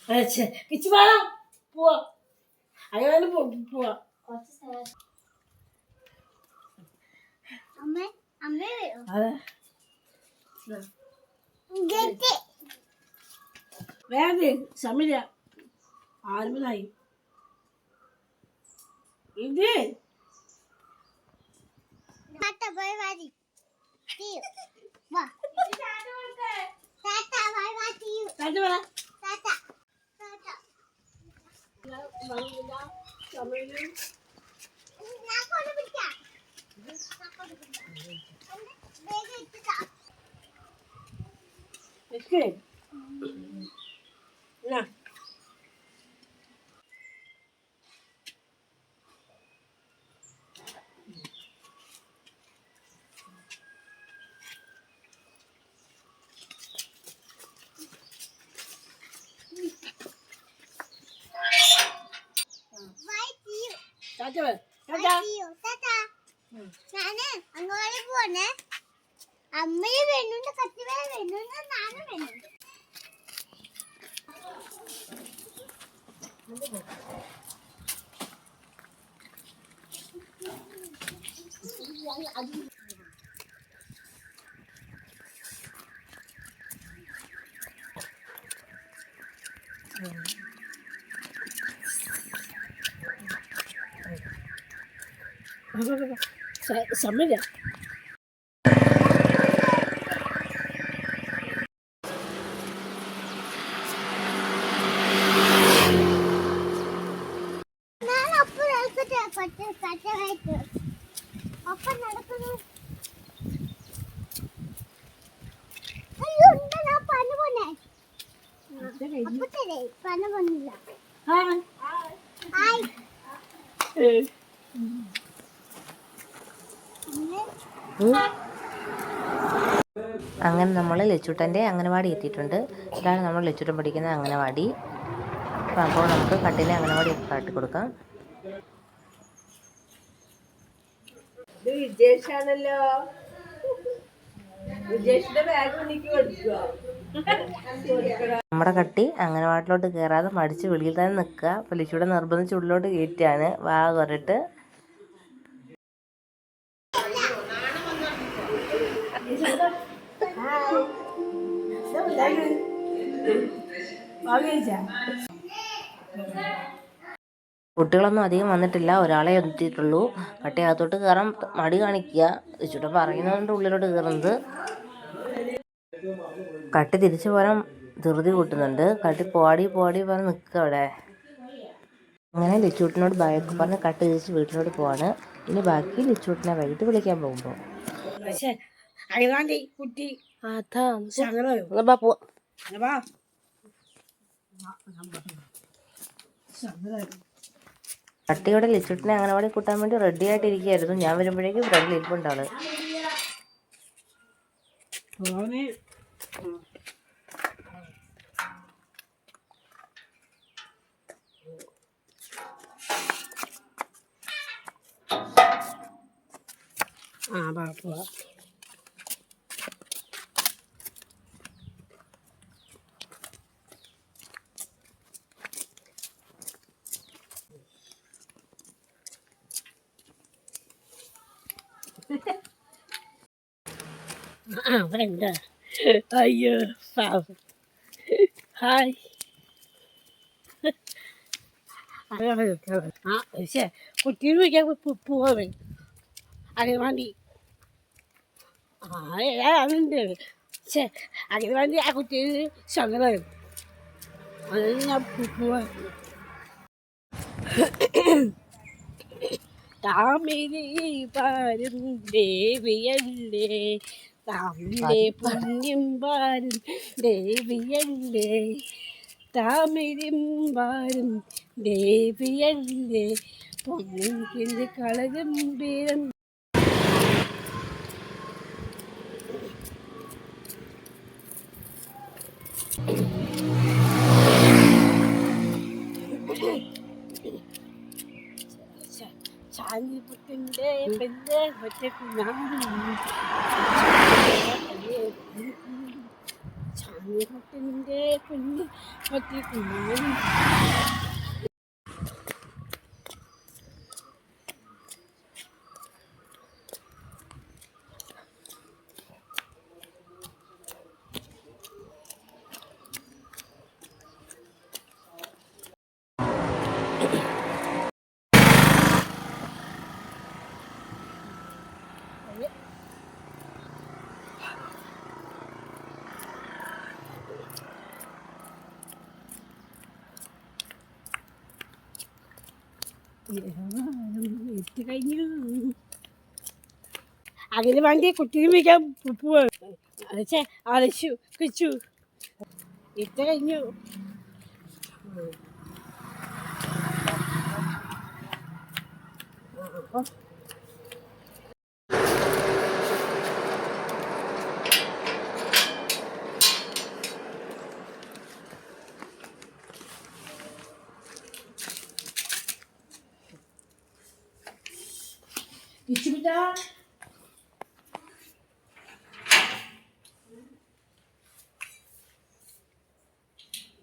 കിച്ചു വേണം പോവാ അങ്ങനെ പോവാ അതെ വേറെ സമയ ആരുമതായി ഇത് ഞാന് അങ്ങോട്ട് പോണേ അമ്മയും വരുന്നുണ്ട് കത്തിവേ വരുന്നുണ്ട് നാനും വരുന്നുണ്ട് സമയ ഒപ്പം നടക്കുന്നു പന പോന്നില്ല അങ്ങനെ നമ്മൾ ലച്ചുട്ടൻ്റെ അംഗനവാടി എത്തിയിട്ടുണ്ട്. ഇതാണ് നമ്മൾ ലച്ചുട്ടൻ പഠിക്കുന്ന അംഗനവാടി. അപ്പോൾ നമുക്ക് കട്ടിലെ അംഗനവാടി കാട്ടി കൊടുക്കാം. വിജേഷാണല്ലോ, വിജേഷിന്റെ ബാഗ് എനിക്ക് കൊടുക്കുക. നമ്മുടെ കട്ടി അംഗനവാടിലോട്ട് കയറാതെ മടിച്ച് വെളിയിൽ തന്നെ നിൽക്കുക. അപ്പോൾ ലച്ചുടെ നിർബന്ധിച്ച് ഉള്ളിലോട്ട് കയറ്റിയാണ് വാ കുറട്ട്. കുട്ടികളൊന്നും അധികം വന്നിട്ടില്ല, ഒരാളെ എത്തിയിട്ടുള്ളൂ. കട്ടി അകത്തോട്ട് കയറാൻ മടി കാണിക്കുക. ലച്ചുട്ടൻ പറയുന്നതുകൊണ്ട് ഉള്ളിലോട്ട് കയറുന്നത്. കട്ടി തിരിച്ചു പോരാൻ ധൃതി കൂട്ടുന്നുണ്ട്. കട്ടി പോടി പറഞ്ഞ് നിൽക്കുക അവിടെ. അങ്ങനെ ലച്ചൂട്ടിനോട് ബായൊക്കെ പറഞ്ഞ് കട്ടി തിരിച്ച് വീട്ടിലോട്ട് പോവാണ്. ഇനി ബാക്കി ലച്ചൂട്ടിനെ വൈകിട്ട് വിളിക്കാൻ പോകുമ്പോൾ കട്ടിയോടെ ലച്ചൂട്ടിനെ അംഗനവാടി കൂട്ടാൻ വേണ്ടി റെഡി ആയിട്ടിരിക്കുകയായിരുന്നു. ഞാൻ വരുമ്പോഴേക്കും ഫ്രണ്ടിൽ ഇരിപ്പുണ്ടാള്. വേണ്ട അയ്യോ ഹായ് കുട്ടിയെ വിളിക്കാൻ പോവാൻ അതിന് വേണ്ടി അതുണ്ട്. അതിന് വേണ്ടി ആ കുട്ടിയെ സങ്കടം അതിന് ഞാൻ പോവാൻ. താമിരി പാരും ദേവിയല്ലേ, താമിലെ പുണ്യം പാരും ദേവിയല്ലേ, താമിരും പാരും ദേവിയല്ലേ, പൊന്നിന്റെ കളകം വീരം. ചാലിപുട്ടിൻ്റെ പെണ്ണ് ചാലിപുട്ടിൻ്റെ പെണ്ണ് ഒത്തിരി കുഞ്ഞാനും എത്തി കഴിഞ്ഞു. അങ്ങനെ വേണ്ടി കുട്ടികൾ വയ്ക്കാൻ പോവാ അലച്ചു കിച്ചു എത്തി കഴിഞ്ഞു. കിച്ചുമിട്ടാ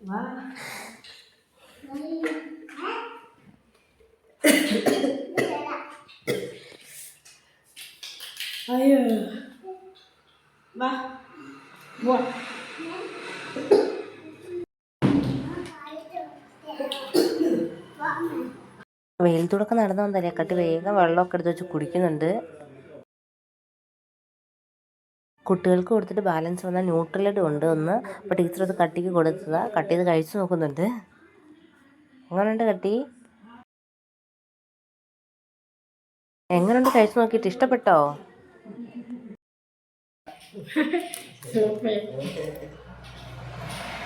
വാ. അയ്യോ വാ വാ. വെയിലത്തൂടൊക്കെ നടന്നു വന്നല്ലേ കട്ടി വേഗം വെള്ളമൊക്കെ എടുത്ത് വെച്ച് കുടിക്കുന്നുണ്ട്. കുട്ടികൾക്ക് കൊടുത്തിട്ട് ബാലൻസ് വന്ന ന്യൂട്രലഡ് ഉണ്ട് ഒന്ന്. അപ്പോൾ ടീച്ചർ അത് കട്ടിക്ക് കൊടുത്തതാണ്. കട്ട് ചെയ്ത് കഴിച്ചു നോക്കുന്നുണ്ട്. എങ്ങനെയുണ്ട് കട്ടി? എങ്ങനെയുണ്ട് കഴിച്ചു നോക്കിയിട്ട്? ഇഷ്ടപ്പെട്ടോ?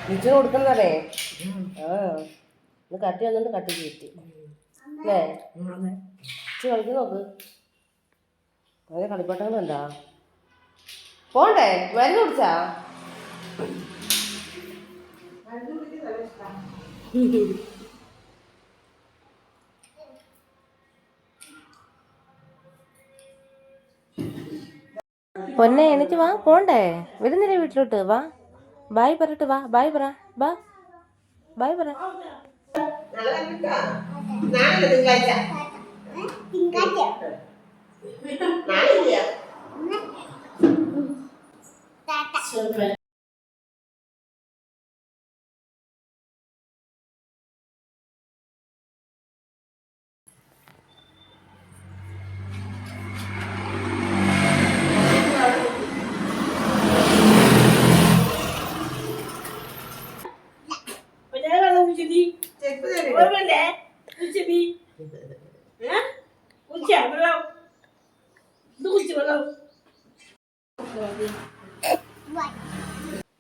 ടീച്ചർ കൊടുക്കുന്നതേ ഇത് കട്ടി വന്നിട്ട് കട്ടി കിട്ടി അല്ലേ? കളിക്ക് നോക്ക്. അതെ കളിപ്പാട്ടങ്ങളുണ്ടാ? പോണ്ടേ? മരുന്ന് കുടിച്ചാ? പൊന്നെ എനിക്ക് വാ, പോണ്ടേ? വരുന്നില്ലേ വീട്ടിലോട്ട്? വാ, ബായ് പറഞ്ഞിട്ട് വാ. ബായ് പറ, ബാ, ബായ് പറ.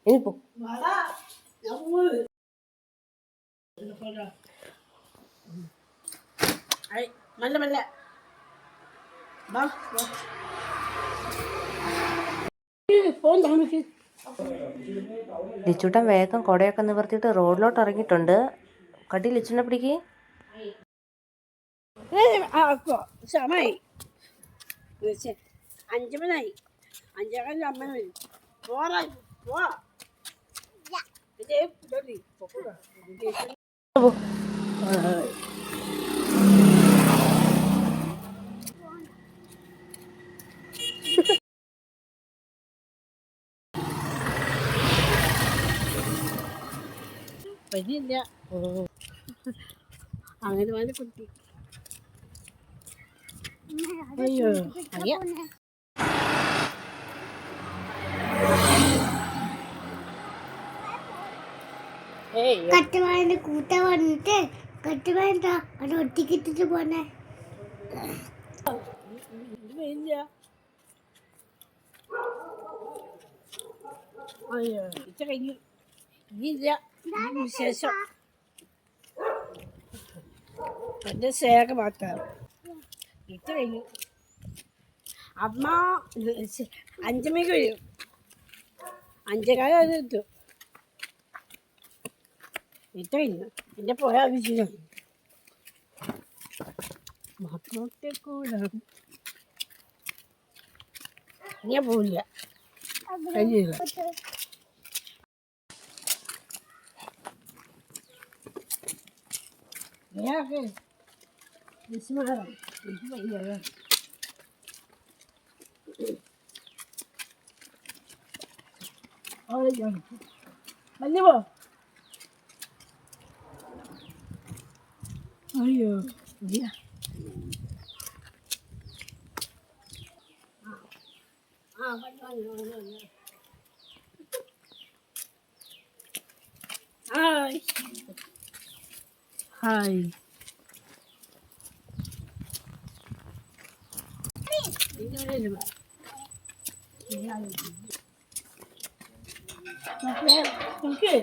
ഇനി പോ. മെല്ലെ മെല്ലെ ലിച്ചൂട്ടൻ വേഗം കുടയൊക്കെ നിവർത്തിയിട്ട് റോഡിലോട്ട് ഇറങ്ങിയിട്ടുണ്ട്. കട്ടി ലിച്ചുനെ പിടിക്ക്. സമയായി 5 മണിയായി. 5:15 അമ്മ വരും. പോറായി പോവാ. പനിയില്ല. അങ്ങനെ വേണ്ട കുട്ടി. അയ്യോ അറിയാ. കട്ടുവാന്റെ കൂട്ട വന്നിട്ട് കട്ടുവാണ്ട അത് ഒട്ടിക്കിട്ടിട്ട് പോന്നെ. അയ്യോ ഇച്ച കഴിഞ്ഞു. ഇനിയില്ല വിശേഷം. എൻ്റെ സേക മാത്രം ഇച്ച കഴിഞ്ഞു. അമ്മ 5 മണിക്ക് വരും. 5:15 എത്തും. ഇച്ച കഴിഞ്ഞു. എൻ്റെ പോയാ വിജയം മാത്രത്തെ കൂടെ ഞാൻ പോവില്ല. കഴിഞ്ഞില്ല. Ya ke. Bismillah. Bismillah. Oleh jangan. Balik bo. Ayo. Ya. Hai. Hai. Ini udah coba. Oke, oke.